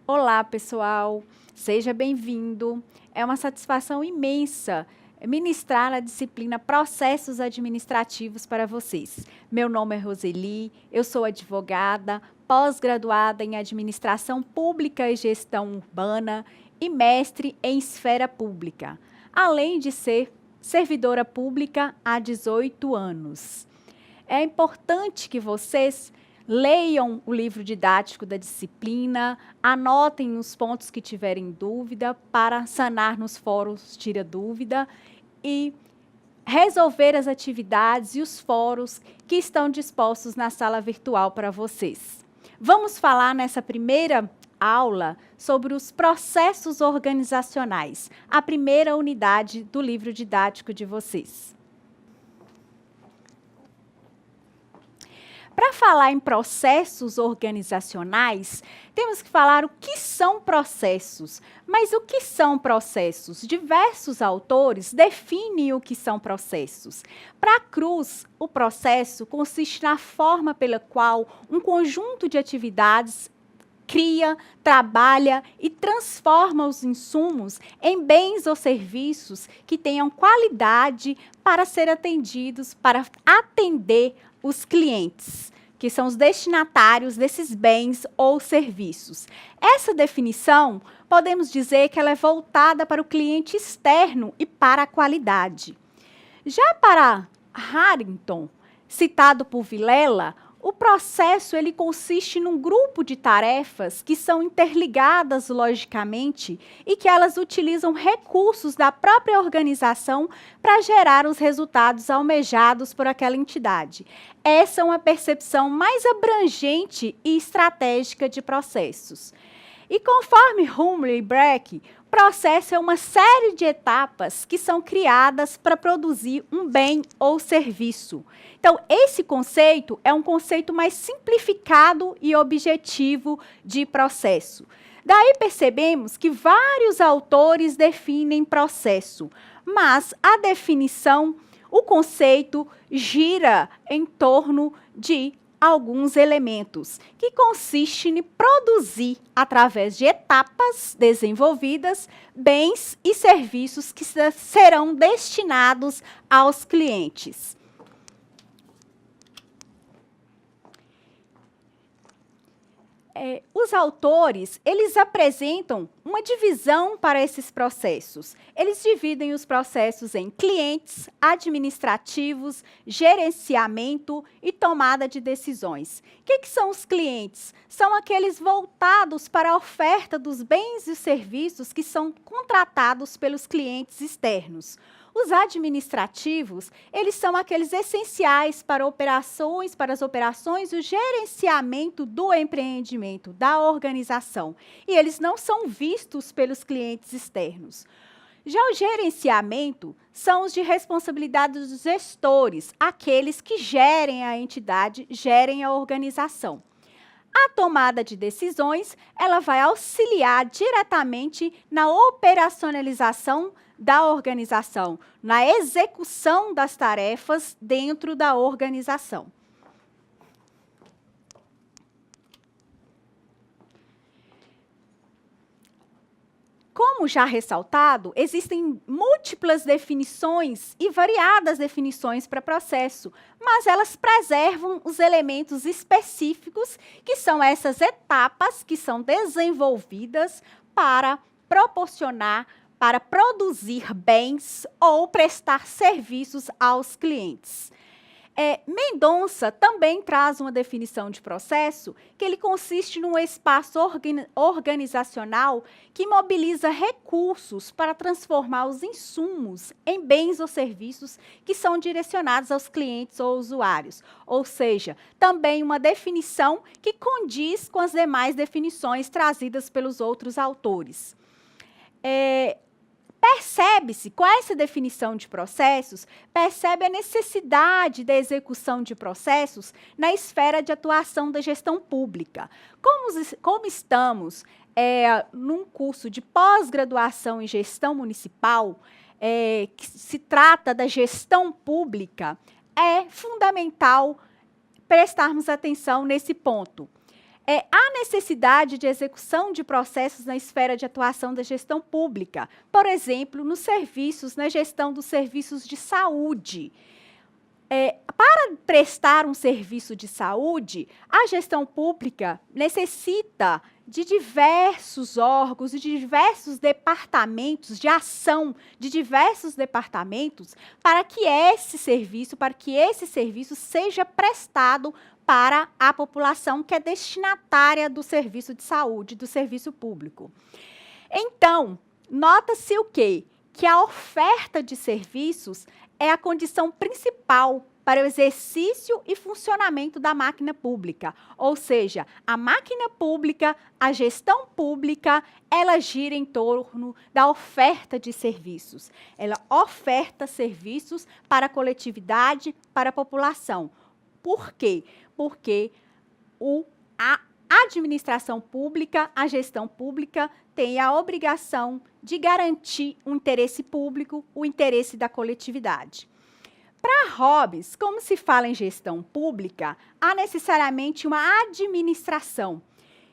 Olá, pessoal. Seja bem-vindo. É uma satisfação imensa ministrar a disciplina Processos Administrativos para vocês. Meu nome é Roseli, eu sou advogada, pós-graduada em Administração Pública e Gestão Urbana e mestre em Esfera Pública, além de ser servidora pública há 18 anos. É importante que vocês leiam o livro didático da disciplina, anotem os pontos que tiverem dúvida para sanar nos fóruns Tira Dúvida e resolver as atividades e os fóruns que estão dispostos na sala virtual para vocês. Vamos falar nessa primeira aula sobre os processos organizacionais, a primeira unidade do livro didático de vocês. Para falar em processos organizacionais, temos que falar o que são processos. Mas o que são processos? Diversos autores definem o que são processos. Para Cruz, o processo consiste na forma pela qual um conjunto de atividades cria, trabalha e transforma os insumos em bens ou serviços que tenham qualidade para ser atendidos, para atender os clientes, que são os destinatários desses bens ou serviços. Essa definição, podemos dizer que ela é voltada para o cliente externo e para a qualidade. Já para Harrington, citado por Vilela, o processo ele consiste num grupo de tarefas que são interligadas logicamente e que elas utilizam recursos da própria organização para gerar os resultados almejados por aquela entidade. Essa é uma percepção mais abrangente e estratégica de processos. E conforme Humley e Breck, processo é uma série de etapas que são criadas para produzir um bem ou serviço. Então, esse conceito é um conceito mais simplificado e objetivo de processo. Daí percebemos que vários autores definem processo, mas a definição, o conceito gira em torno de alguns elementos, que consiste em produzir, através de etapas desenvolvidas, bens e serviços que serão destinados aos clientes. Os autores, eles apresentam uma divisão para esses processos. Eles dividem os processos em clientes, administrativos, gerenciamento e tomada de decisões. O que são os clientes? São aqueles voltados para a oferta dos bens e serviços que são contratados pelos clientes externos. Os administrativos, eles são aqueles essenciais para as operações e o gerenciamento do empreendimento, da organização. E eles não são vistos pelos clientes externos. Já o gerenciamento são os de responsabilidade dos gestores, aqueles que gerem a entidade, gerem a organização. A tomada de decisões, ela vai auxiliar diretamente na operacionalização da organização, na execução das tarefas dentro da organização. Como já ressaltado, existem múltiplas definições e variadas definições para processo, mas elas preservam os elementos específicos, que são essas etapas que são desenvolvidas para proporcionar, para produzir bens ou prestar serviços aos clientes. Mendonça também traz uma definição de processo que ele consiste num espaço organizacional que mobiliza recursos para transformar os insumos em bens ou serviços que são direcionados aos clientes ou usuários. Ou seja, também uma definição que condiz com as demais definições trazidas pelos outros autores. Percebe-se, com essa definição de processos, percebe a necessidade da execução de processos na esfera de atuação da gestão pública. Como estamos num curso de pós-graduação em gestão municipal, que se trata da gestão pública, é fundamental prestarmos atenção nesse ponto. Há necessidade de execução de processos na esfera de atuação da gestão pública, por exemplo, nos serviços, na gestão dos serviços de saúde. Para prestar um serviço de saúde, a gestão pública necessita de diversos órgãos, de diversos departamentos, de ação de diversos departamentos, para que esse serviço seja prestado para a população que é destinatária do serviço de saúde, do serviço público. Então, nota-se o quê? Que a oferta de serviços é a condição principal para o exercício e funcionamento da máquina pública. Ou seja, a máquina pública, a gestão pública, ela gira em torno da oferta de serviços. Ela oferta serviços para a coletividade, para a população. Por quê? Porque a administração pública, a gestão pública, tem a obrigação de garantir o interesse público, o interesse da coletividade. Para Hobbes, como se fala em gestão pública, há necessariamente uma administração.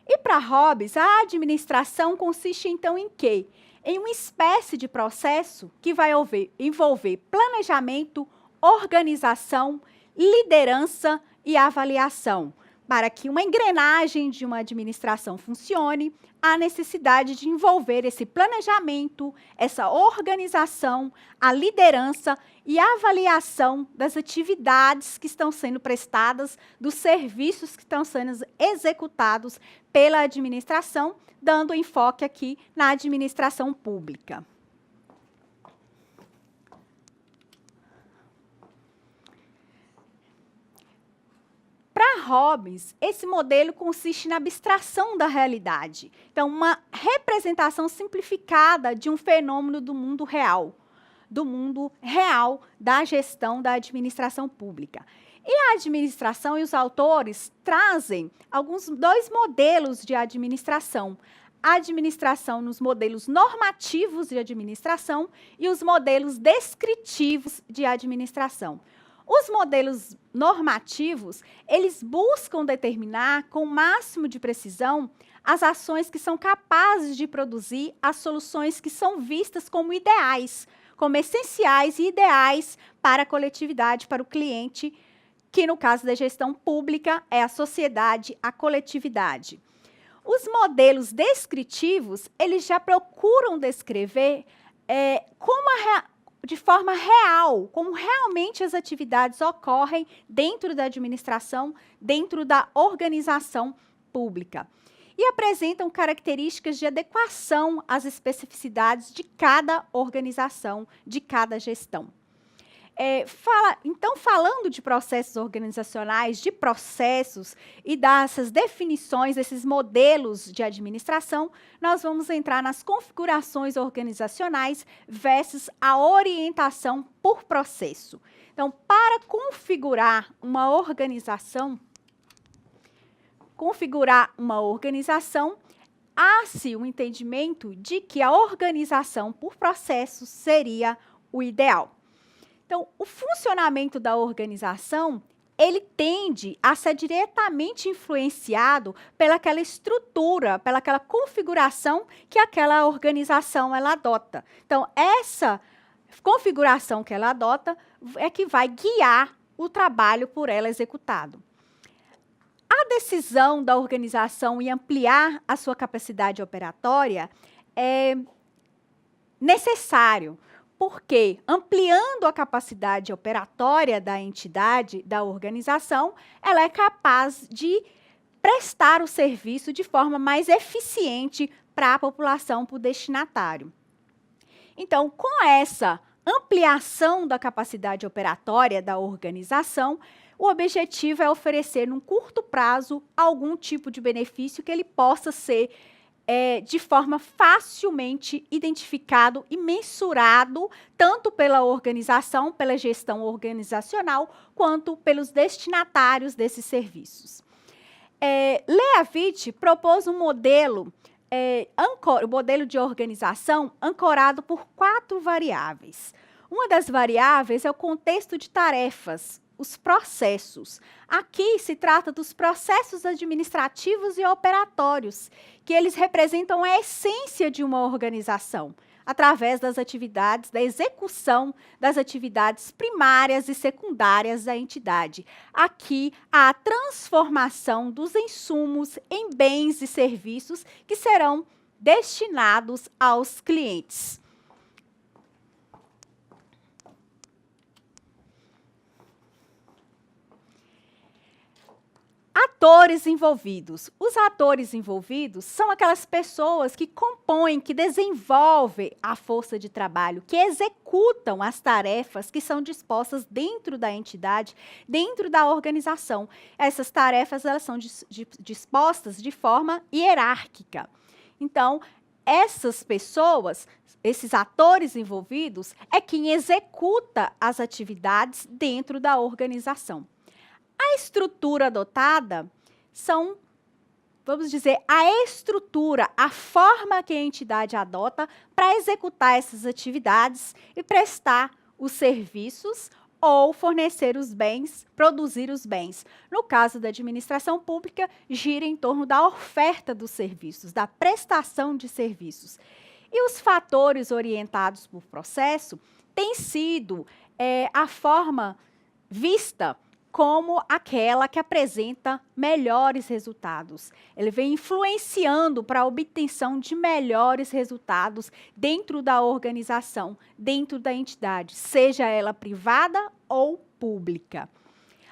E para Hobbes, a administração consiste então em quê? Em uma espécie de processo que vai envolver planejamento, organização, liderança e avaliação. Para que uma engrenagem de uma administração funcione, há necessidade de envolver esse planejamento, essa organização, a liderança e a avaliação das atividades que estão sendo prestadas, dos serviços que estão sendo executados pela administração, dando enfoque aqui na administração pública. Para Hobbes, esse modelo consiste na abstração da realidade. Então, uma representação simplificada de um fenômeno do mundo real da gestão da administração pública. E a administração e os autores trazem dois modelos de administração. A administração nos modelos normativos de administração e os modelos descritivos de administração. Os modelos normativos, eles buscam determinar com o máximo de precisão as ações que são capazes de produzir as soluções que são vistas como ideais, como essenciais e ideais para a coletividade, para o cliente, que no caso da gestão pública é a sociedade, a coletividade. Os modelos descritivos, eles já procuram descrever de forma real, como realmente as atividades ocorrem dentro da administração, dentro da organização pública. E apresentam características de adequação às especificidades de cada organização, de cada gestão. Então, falando de processos organizacionais, de processos e dessas definições, esses modelos de administração, nós vamos entrar nas configurações organizacionais versus a orientação por processo. Então, para configurar uma organização, há-se o entendimento de que a organização por processos seria o ideal. Então, o funcionamento da organização, ele tende a ser diretamente influenciado pelaquela estrutura, pelaquela configuração que aquela organização ela adota. Então, essa configuração que ela adota é que vai guiar o trabalho por ela executado. A decisão da organização em ampliar a sua capacidade operatória é necessário, porque ampliando a capacidade operatória da entidade, da organização, ela é capaz de prestar o serviço de forma mais eficiente para a população, para o destinatário. Então, com essa ampliação da capacidade operatória da organização, o objetivo é oferecer, num curto prazo, algum tipo de benefício que ele possa ser de forma facilmente identificado e mensurado, tanto pela organização, pela gestão organizacional, quanto pelos destinatários desses serviços. Leavitt propôs um modelo, o modelo de organização ancorado por 4 variáveis. Uma das variáveis é o contexto de tarefas, os processos. Aqui se trata dos processos administrativos e operatórios, que eles representam a essência de uma organização, através das atividades, da execução das atividades primárias e secundárias da entidade. Aqui, a transformação dos insumos em bens e serviços que serão destinados aos clientes. Atores envolvidos. Os atores envolvidos são aquelas pessoas que compõem, que desenvolvem a força de trabalho, que executam as tarefas que são dispostas dentro da entidade, dentro da organização. Essas tarefas elas são dispostas de forma hierárquica. Então, essas pessoas, esses atores envolvidos, é quem executa as atividades dentro da organização. A estrutura adotada são, vamos dizer, a estrutura, a forma que a entidade adota para executar essas atividades e prestar os serviços ou fornecer os bens, produzir os bens. No caso da administração pública, gira em torno da oferta dos serviços, da prestação de serviços. E os fatores orientados por processo têm sido a forma vista como aquela que apresenta melhores resultados. Ele vem influenciando para a obtenção de melhores resultados dentro da organização, dentro da entidade, seja ela privada ou pública.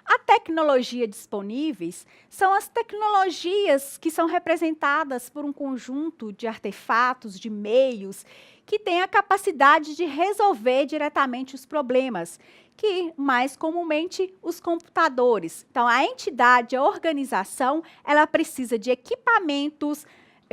A tecnologia disponíveis são as tecnologias que são representadas por um conjunto de artefatos, de meios, que têm a capacidade de resolver diretamente os problemas, que mais comumente os computadores. Então, a entidade, a organização, ela precisa de equipamentos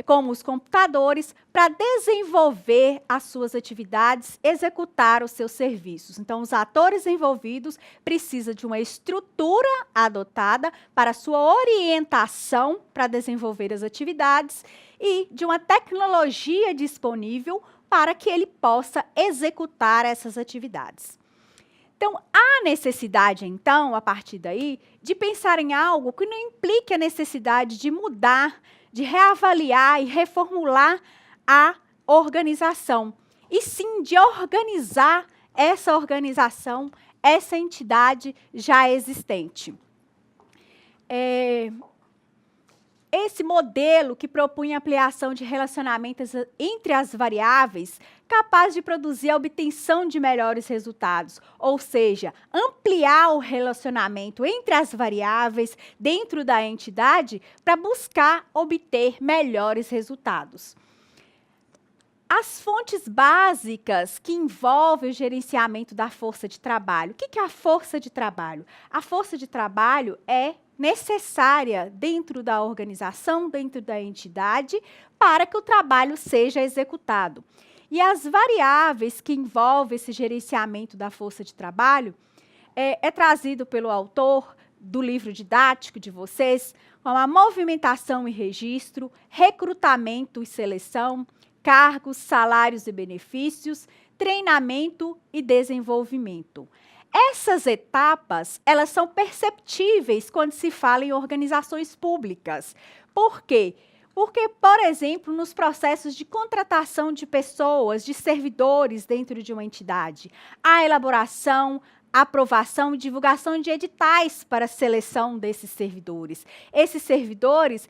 como os computadores para desenvolver as suas atividades, executar os seus serviços. Então, os atores envolvidos precisam de uma estrutura adotada para sua orientação para desenvolver as atividades e de uma tecnologia disponível para que ele possa executar essas atividades. Então, há necessidade, então, a partir daí, de pensar em algo que não implique a necessidade de mudar, de reavaliar e reformular a organização, e sim de organizar essa organização, essa entidade já existente. Esse modelo que propunha ampliação de relacionamentos entre as variáveis, capaz de produzir a obtenção de melhores resultados, ou seja, ampliar o relacionamento entre as variáveis dentro da entidade para buscar obter melhores resultados. As fontes básicas que envolvem o gerenciamento da força de trabalho. O que é a força de trabalho? A força de trabalho é necessária dentro da organização, dentro da entidade, para que o trabalho seja executado. E as variáveis que envolvem esse gerenciamento da força de trabalho é trazido pelo autor do livro didático de vocês, como a movimentação e registro, recrutamento e seleção, cargos, salários e benefícios, treinamento e desenvolvimento. Essas etapas, elas são perceptíveis quando se fala em organizações públicas. Por quê? Porque, por exemplo, nos processos de contratação de pessoas, de servidores dentro de uma entidade, há elaboração, aprovação e divulgação de editais para a seleção desses servidores. Esses servidores,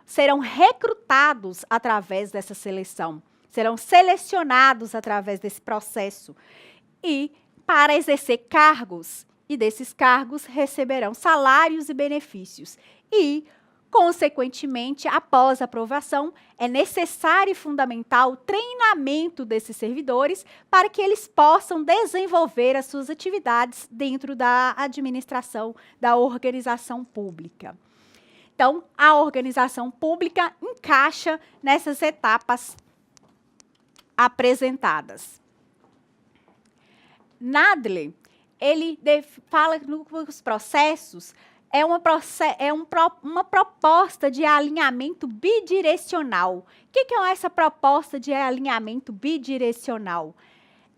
serão recrutados através dessa seleção, serão selecionados através desse processo. E para exercer cargos, e desses cargos receberão salários e benefícios. E, consequentemente, após a aprovação, é necessário e fundamental o treinamento desses servidores para que eles possam desenvolver as suas atividades dentro da administração, da organização pública. Então, a organização pública encaixa nessas etapas apresentadas. Nadler, ele fala que nos processos uma proposta de alinhamento bidirecional. O que é essa proposta de alinhamento bidirecional?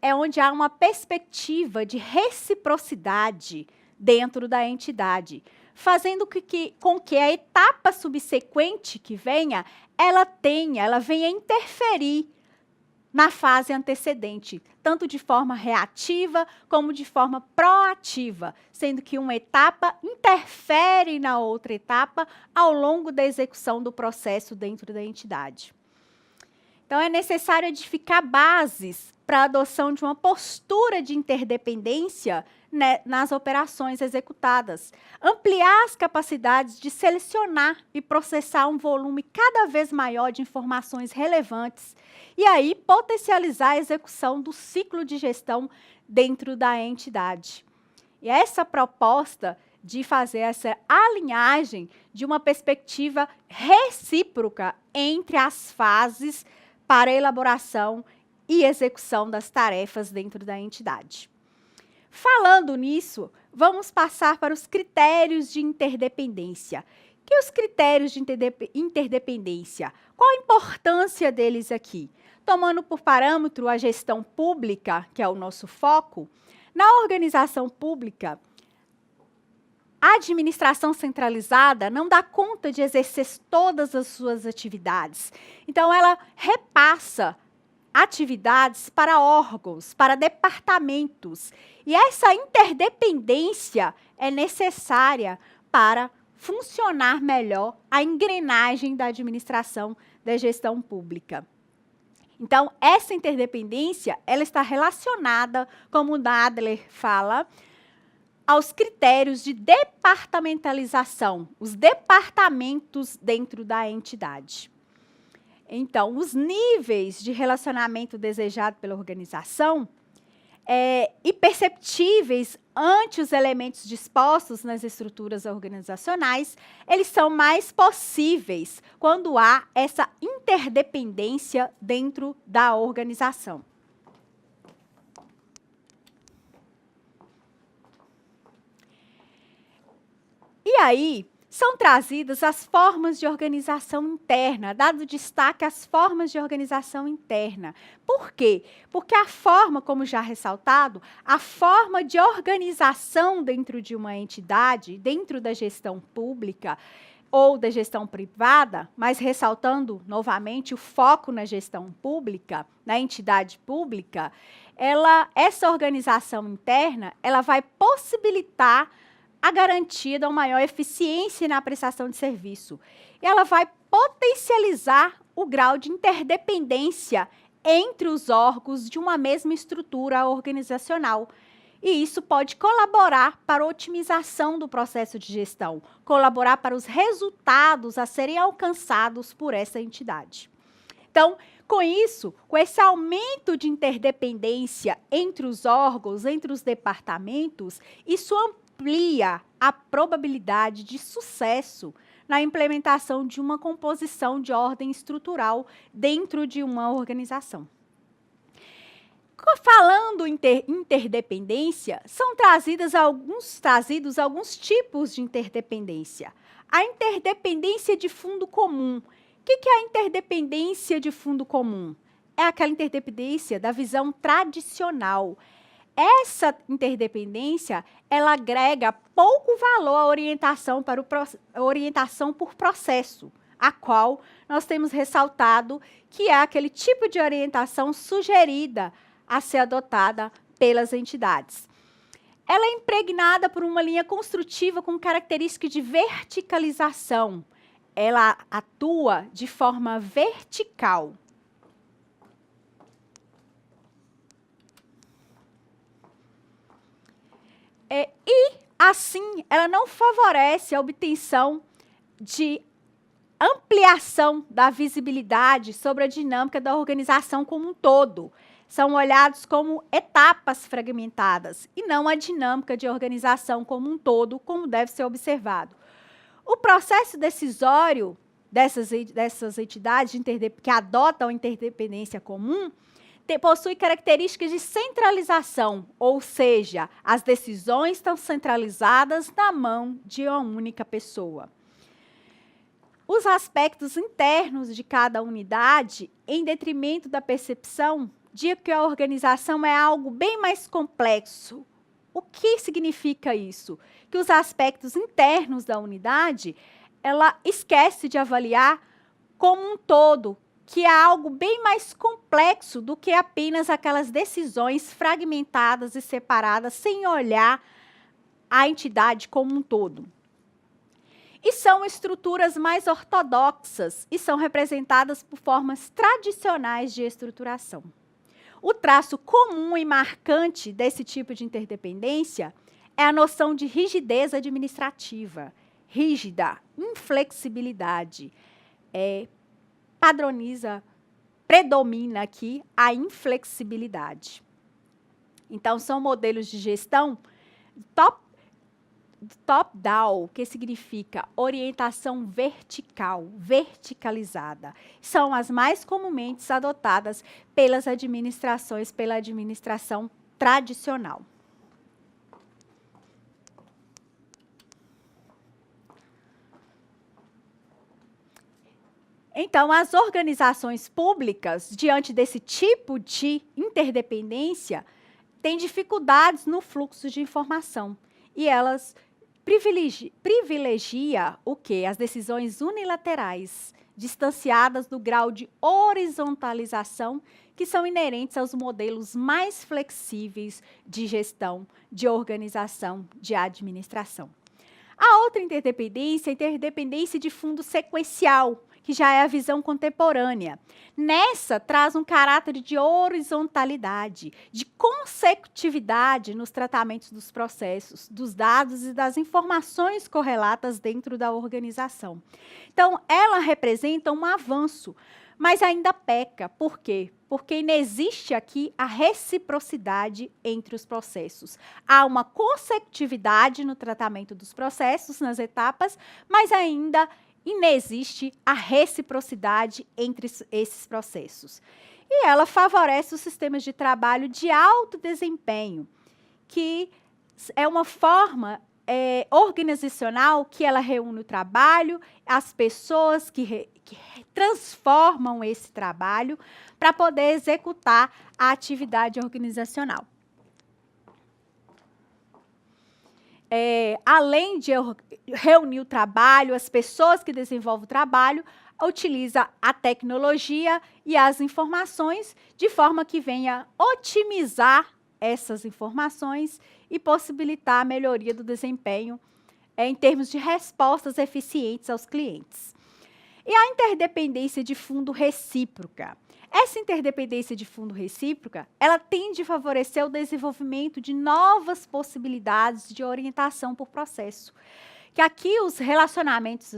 É onde há uma perspectiva de reciprocidade dentro da entidade, fazendo com que a etapa subsequente que venha, ela venha interferir na fase antecedente, tanto de forma reativa como de forma proativa, sendo que uma etapa interfere na outra etapa ao longo da execução do processo dentro da entidade. Então, é necessário edificar bases para a adoção de uma postura de interdependência, né, nas operações executadas, ampliar as capacidades de selecionar e processar um volume cada vez maior de informações relevantes e aí potencializar a execução do ciclo de gestão dentro da entidade. E essa proposta de fazer essa alinhagem de uma perspectiva recíproca entre as fases para a elaboração e execução das tarefas dentro da entidade. Falando nisso, vamos passar para os critérios de interdependência. Que os critérios de interdependência? Qual a importância deles aqui? Tomando por parâmetro a gestão pública, que é o nosso foco, na organização pública, a administração centralizada não dá conta de exercer todas as suas atividades. Então, ela repassa atividades para órgãos, para departamentos. E essa interdependência é necessária para funcionar melhor a engrenagem da administração da gestão pública. Então, essa interdependência, ela está relacionada, como o Nadler fala, aos critérios de departamentalização, os departamentos dentro da entidade. Então, os níveis de relacionamento desejado pela organização e perceptíveis ante os elementos dispostos nas estruturas organizacionais, eles são mais possíveis quando há essa interdependência dentro da organização. E aí, são trazidas as formas de organização interna, dado destaque às formas de organização interna. Por quê? Porque a forma, como já ressaltado, a forma de organização dentro de uma entidade, dentro da gestão pública ou da gestão privada, mas ressaltando novamente o foco na gestão pública, na entidade pública, essa organização interna, ela vai possibilitar a garantia de uma maior eficiência na prestação de serviço. E ela vai potencializar o grau de interdependência entre os órgãos de uma mesma estrutura organizacional. E isso pode colaborar para a otimização do processo de gestão, colaborar para os resultados a serem alcançados por essa entidade. Então, com isso, com esse aumento de interdependência entre os órgãos, entre os departamentos, isso amplia a probabilidade de sucesso na implementação de uma composição de ordem estrutural dentro de uma organização. Falando em interdependência, são trazidos alguns tipos de interdependência. A interdependência de fundo comum. O que é a interdependência de fundo comum? É aquela interdependência da visão tradicional. Essa interdependência, ela agrega pouco valor à orientação por processo, a qual nós temos ressaltado que é aquele tipo de orientação sugerida a ser adotada pelas entidades. Ela é impregnada por uma linha construtiva com característica de verticalização. Ela atua de forma vertical. E, assim, ela não favorece a obtenção de ampliação da visibilidade sobre a dinâmica da organização como um todo. São olhados como etapas fragmentadas e não a dinâmica de organização como um todo, como deve ser observado. O processo decisório dessas entidades que adotam a interdependência comum possui características de centralização, ou seja, as decisões estão centralizadas na mão de uma única pessoa. Os aspectos internos de cada unidade, em detrimento da percepção de que a organização é algo bem mais complexo, O que significa isso? Que os aspectos internos da unidade, ela esquece de avaliar como um todo, que é algo bem mais complexo do que apenas aquelas decisões fragmentadas e separadas, sem olhar a entidade como um todo. E são estruturas mais ortodoxas e são representadas por formas tradicionais de estruturação. O traço comum e marcante desse tipo de interdependência é a noção de rigidez administrativa, rígida, inflexibilidade, predomina aqui a inflexibilidade. Então, são modelos de gestão top-down, que significa orientação vertical, verticalizada. São as mais comumente adotadas pelas administrações, pela administração tradicional. Então, as organizações públicas, diante desse tipo de interdependência, têm dificuldades no fluxo de informação. E elas privilegiam o quê? As decisões unilaterais, distanciadas do grau de horizontalização que são inerentes aos modelos mais flexíveis de gestão, de organização, de administração. A outra interdependência é a interdependência de fundo sequencial, que já é a visão contemporânea. Nessa, traz um caráter de horizontalidade, de consecutividade nos tratamentos dos processos, dos dados e das informações correlatas dentro da organização. Então, ela representa um avanço, mas ainda peca. Por quê? Porque inexiste aqui a reciprocidade entre os processos. Há uma consecutividade no tratamento dos processos, nas etapas, mas ainda inexiste a reciprocidade entre esses processos. E ela favorece os sistemas de trabalho de alto desempenho, que é uma forma organizacional que ela reúne o trabalho, as pessoas que transformam esse trabalho para poder executar a atividade organizacional. Além de reunir o trabalho, as pessoas que desenvolvem o trabalho, utiliza a tecnologia e as informações de forma que venha otimizar essas informações e possibilitar a melhoria do desempenho em termos de respostas eficientes aos clientes. E a interdependência de fundo recíproca. Essa interdependência de fundo recíproca, ela tende a favorecer o desenvolvimento de novas possibilidades de orientação por processo. Que aqui os relacionamentos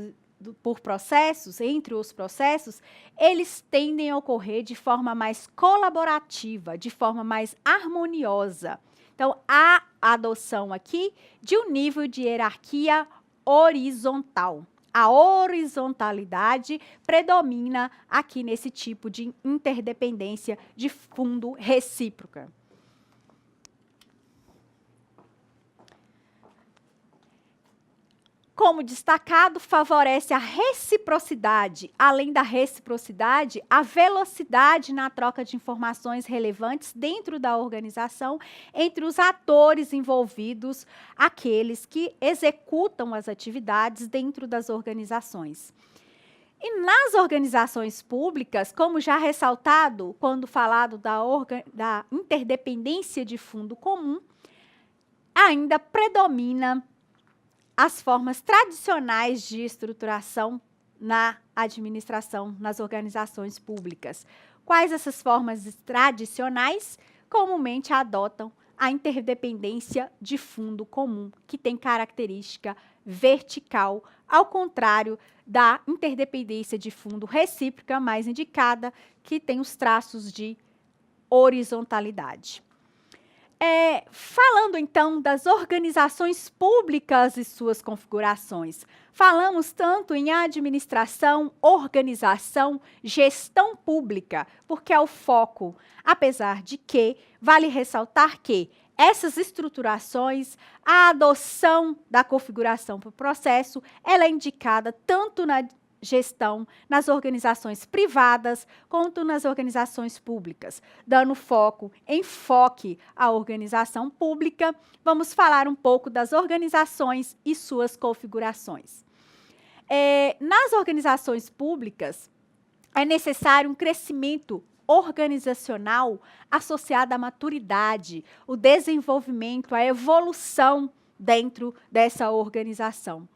por processos, entre os processos, eles tendem a ocorrer de forma mais colaborativa, de forma mais harmoniosa. Então, há a adoção aqui de um nível de hierarquia horizontal. A horizontalidade predomina aqui nesse tipo de interdependência de fundo recíproca. Como destacado, favorece a reciprocidade. Além da reciprocidade, a velocidade na troca de informações relevantes dentro da organização entre os atores envolvidos, aqueles que executam as atividades dentro das organizações. E nas organizações públicas, como já ressaltado quando falado da interdependência de fundo comum, ainda predomina as formas tradicionais de estruturação na administração, nas organizações públicas. Quais essas formas tradicionais? Comumente adotam a interdependência de fundo comum, que tem característica vertical, ao contrário da interdependência de fundo recíproca, mais indicada, que tem os traços de horizontalidade. Falando, então, das organizações públicas e suas configurações, falamos tanto em administração, organização, gestão pública, porque é o foco, apesar de que vale ressaltar que essas estruturações, a adoção da configuração para o processo, ela é indicada tanto gestão nas organizações privadas quanto nas organizações públicas. Dando enfoque à organização pública, vamos falar um pouco das organizações e suas configurações. Nas organizações públicas, é necessário um crescimento organizacional associado à maturidade, o desenvolvimento, a evolução dentro dessa organização.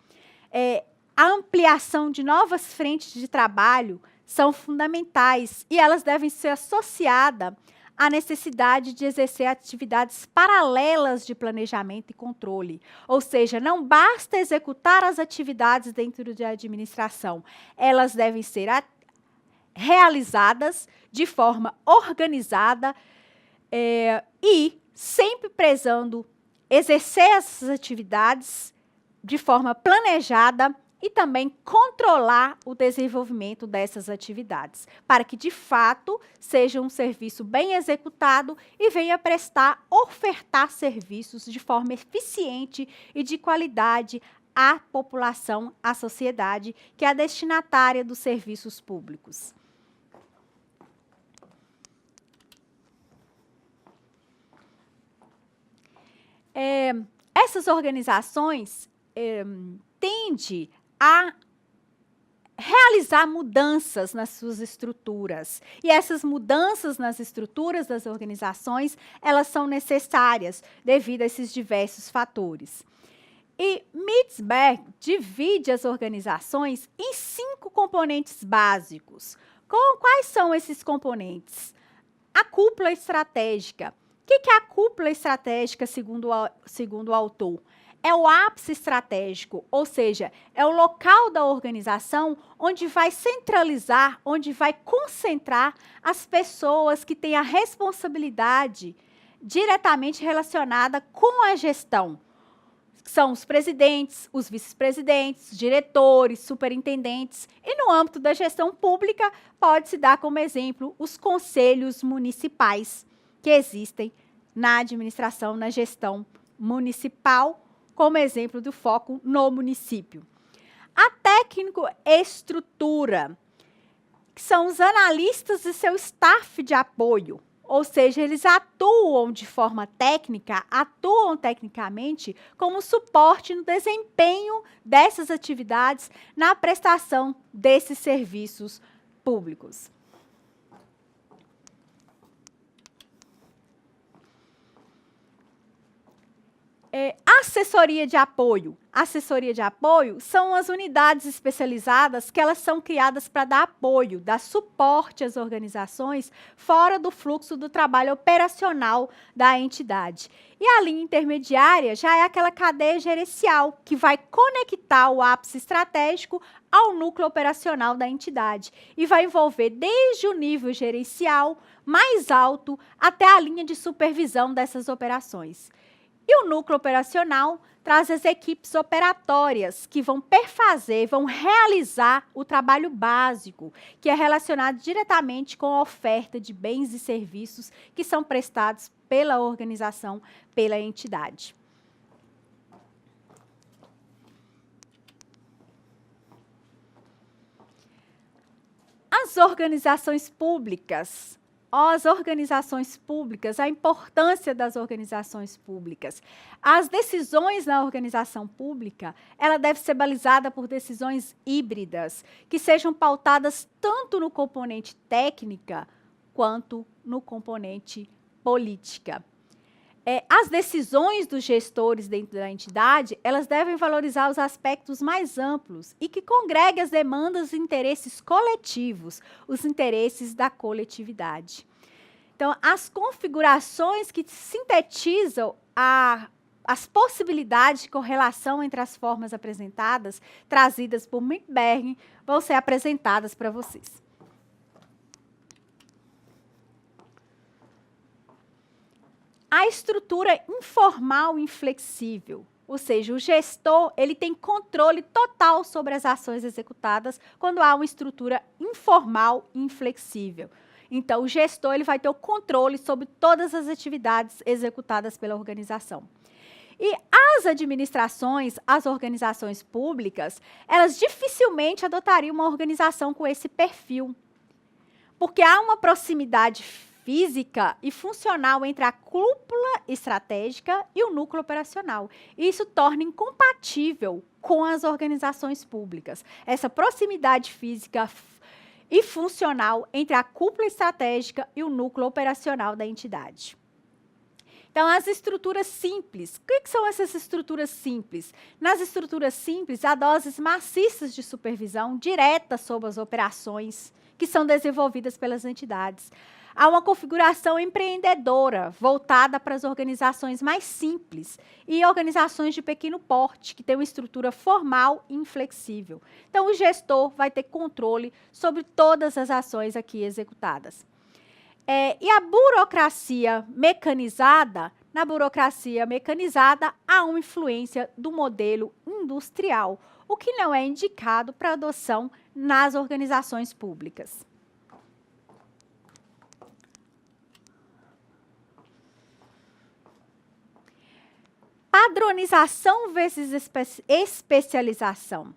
A ampliação de novas frentes de trabalho são fundamentais e elas devem ser associadas à necessidade de exercer atividades paralelas de planejamento e controle. Ou seja, não basta executar as atividades dentro da administração, elas devem ser realizadas de forma organizada e sempre prezando exercer essas atividades de forma planejada e também controlar o desenvolvimento dessas atividades, para que, de fato, seja um serviço bem executado e venha ofertar serviços de forma eficiente e de qualidade à população, à sociedade, que é a destinatária dos serviços públicos. Essas organizações tendem a realizar mudanças nas suas estruturas. E essas mudanças nas estruturas das organizações, elas são necessárias devido a esses diversos fatores. E Mitzberg divide as organizações em 5 componentes básicos. Quais são esses componentes? A cúpula estratégica. O que é a cúpula estratégica, segundo o autor? É o ápice estratégico, ou seja, é o local da organização onde vai centralizar, onde vai concentrar as pessoas que têm a responsabilidade diretamente relacionada com a gestão. São os presidentes, os vice-presidentes, diretores, superintendentes. E no âmbito da gestão pública, pode-se dar como exemplo os conselhos municipais que existem na administração, na gestão municipal, como exemplo do foco no município. A técnico-estrutura, que são os analistas e seu staff de apoio, ou seja, eles atuam de forma técnica, atuam tecnicamente como suporte no desempenho dessas atividades, na prestação desses serviços públicos. Assessoria de apoio. Assessoria de apoio são as unidades especializadas que elas são criadas para dar apoio, dar suporte às organizações fora do fluxo do trabalho operacional da entidade. E a linha intermediária já é aquela cadeia gerencial que vai conectar o ápice estratégico ao núcleo operacional da entidade e vai envolver desde o nível gerencial mais alto até a linha de supervisão dessas operações. E o núcleo operacional traz as equipes operatórias que vão perfazer, vão realizar o trabalho básico, que é relacionado diretamente com a oferta de bens e serviços que são prestados pela organização, pela entidade. As organizações públicas. A importância das organizações públicas. As decisões na organização pública, ela deve ser balizada por decisões híbridas, que sejam pautadas tanto no componente técnica, quanto no componente política. As decisões dos gestores dentro da entidade, elas devem valorizar os aspectos mais amplos e que congreguem as demandas e interesses coletivos, os interesses da coletividade. Então, as configurações que sintetizam as possibilidades de correlação entre as formas apresentadas, trazidas por Mitzberg, vão ser apresentadas para vocês. A estrutura informal e inflexível, ou seja, o gestor ele tem controle total sobre as ações executadas quando há uma estrutura informal e inflexível. Então, o gestor ele vai ter o controle sobre todas as atividades executadas pela organização. E as administrações, as organizações públicas, elas dificilmente adotariam uma organização com esse perfil, porque há uma proximidade física e funcional entre a cúpula estratégica e o núcleo operacional. Isso torna incompatível com as organizações públicas. Essa proximidade física e funcional entre a cúpula estratégica e o núcleo operacional da entidade. Então, as estruturas simples. O que são essas estruturas simples? Nas estruturas simples, há doses maciças de supervisão direta sobre as operações que são desenvolvidas pelas entidades. Há uma configuração empreendedora voltada para as organizações mais simples e organizações de pequeno porte, que têm uma estrutura formal e inflexível. Então, o gestor vai ter controle sobre todas as ações aqui executadas. E a burocracia mecanizada, na burocracia mecanizada, há uma influência do modelo industrial, o que não é indicado para adoção nas organizações públicas. Padronização versus especialização.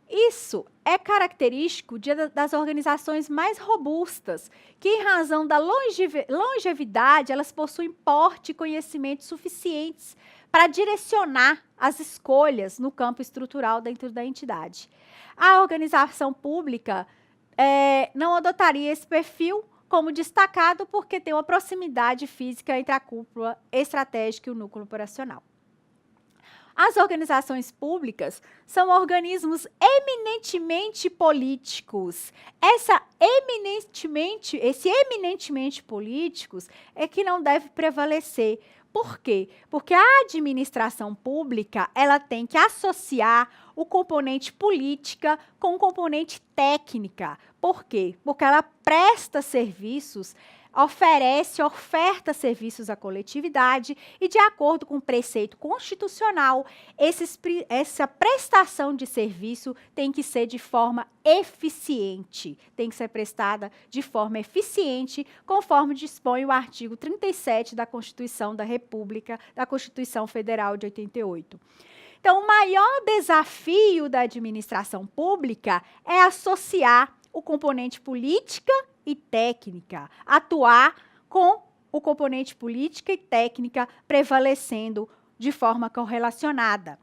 Isso é característico das organizações mais robustas, que, em razão da longevidade, elas possuem porte e conhecimento suficientes para direcionar as escolhas no campo estrutural dentro da entidade. A organização pública não adotaria esse perfil como destacado porque tem uma proximidade física entre a cúpula estratégica e o núcleo operacional. As organizações públicas são organismos eminentemente políticos. Esse eminentemente políticos é que não deve prevalecer. Por quê? Porque a administração pública, ela tem que associar o componente política com o componente técnica. Por quê? Porque ela presta serviços, oferta serviços à coletividade e, de acordo com o preceito constitucional, essa prestação de serviço tem que ser de forma eficiente, tem que ser prestada de forma eficiente, conforme dispõe o artigo 37 da Constituição da República, da Constituição Federal de 88. Então, o maior desafio da administração pública é associar o componente política e técnica, atuar com o componente política e técnica prevalecendo de forma correlacionada.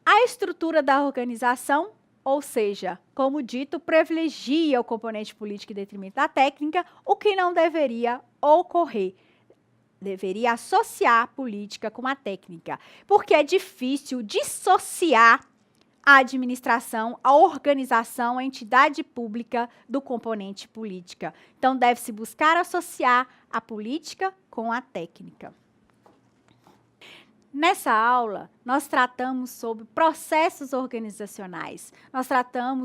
A estrutura da organização, ou seja, como dito, privilegia o componente político em detrimento da técnica, o que não deveria ocorrer. Deveria associar a política com a técnica, porque é difícil dissociar a administração, a organização, a entidade pública do componente política. Então, deve-se buscar associar a política com a técnica. Nessa aula, nós tratamos sobre processos organizacionais. Nós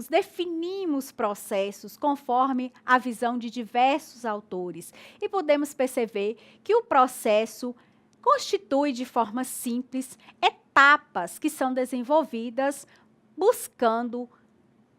definimos processos conforme a visão de diversos autores. E podemos perceber que o processo constitui de forma simples etapas que são desenvolvidas buscando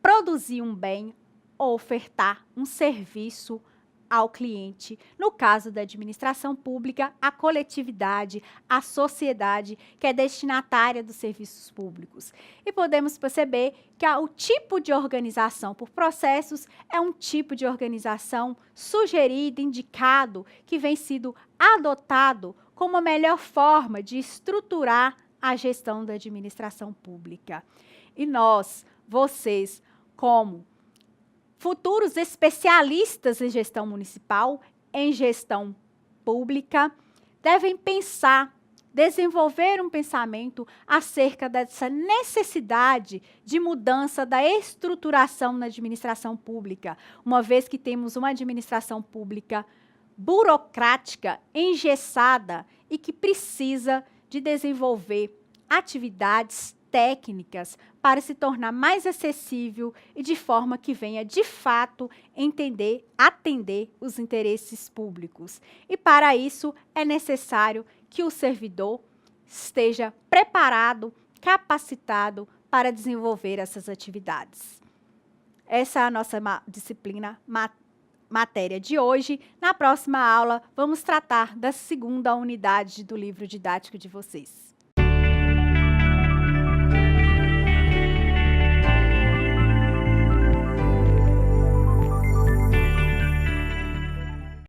produzir um bem ou ofertar um serviço ao cliente. No caso da administração pública, a coletividade, a sociedade, que é destinatária dos serviços públicos. E podemos perceber que o tipo de organização por processos é um tipo de organização sugerido, indicado, que vem sido adotado como a melhor forma de estruturar a gestão da administração pública. E nós, vocês, como futuros especialistas em gestão municipal, em gestão pública, devem desenvolver um pensamento acerca dessa necessidade de mudança da estruturação na administração pública, uma vez que temos uma administração pública burocrática, engessada e que precisa de desenvolver atividades técnicas para se tornar mais acessível e de forma que venha, de fato, atender os interesses públicos. E, para isso, é necessário que o servidor esteja preparado, capacitado para desenvolver essas atividades. Essa é a nossa disciplina matéria de hoje. Na próxima aula, vamos tratar da segunda unidade do livro didático de vocês.